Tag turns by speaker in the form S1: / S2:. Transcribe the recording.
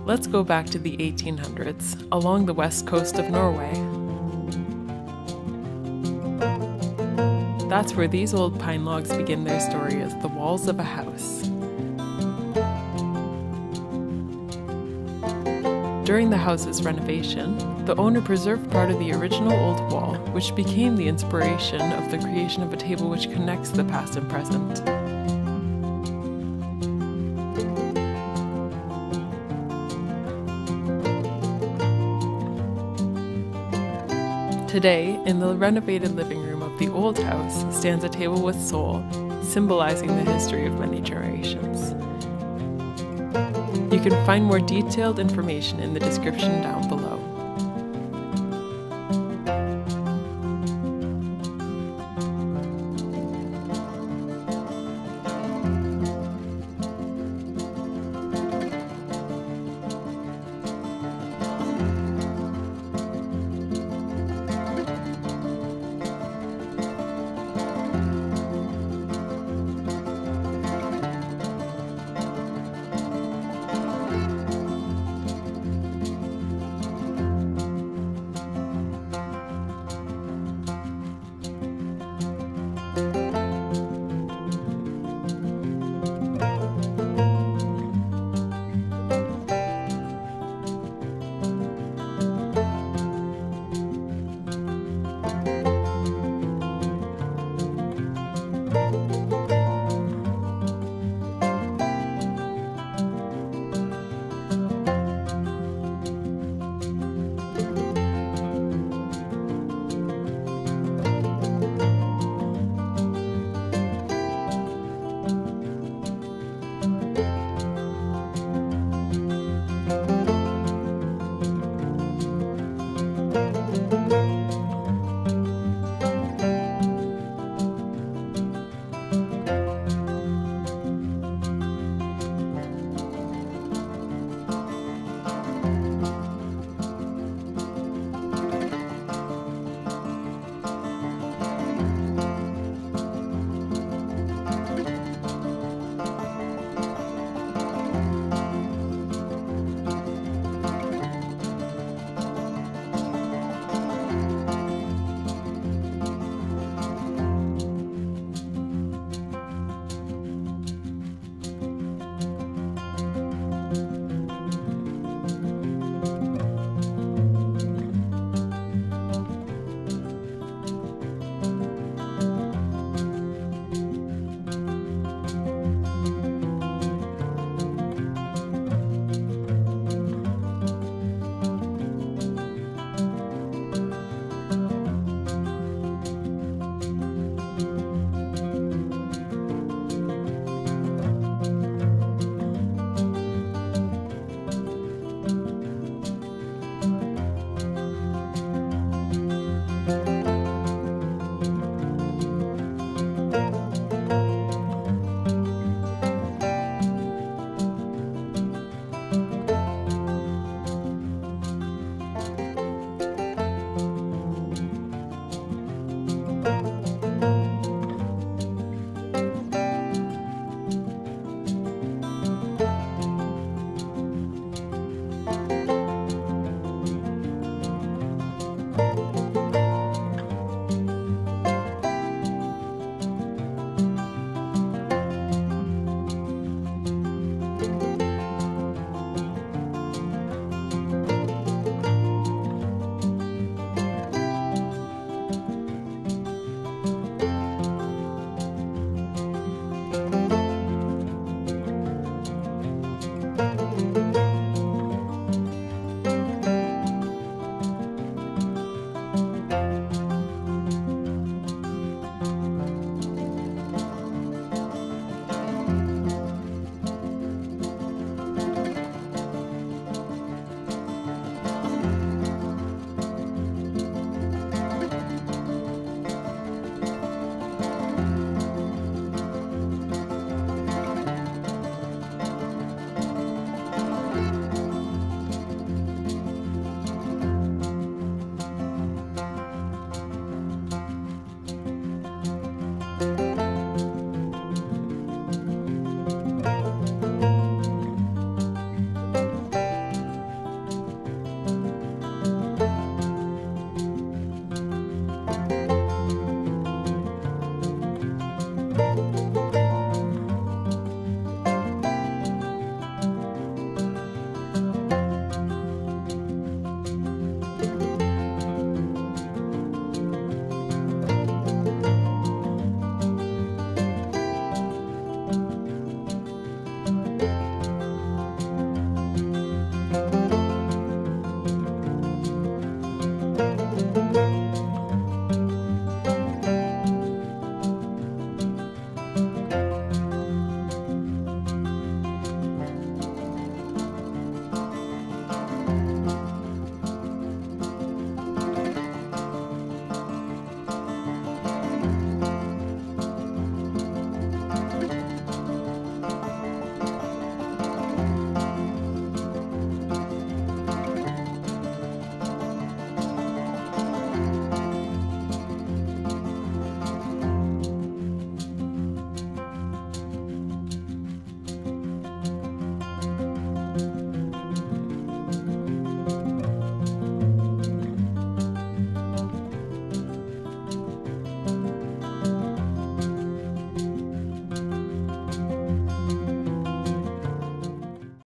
S1: Let's go back to the 1800s, along the west coast of Norway. That's where these old pine logs begin their story as the walls of a house. During the house's renovation, the owner preserved part of the original old wall, which became the inspiration of the creation of a table which connects the past and present. Today, in the renovated living room of the old house, stands a table with soul, symbolizing the history of many generations. You can find more detailed information in the description down below.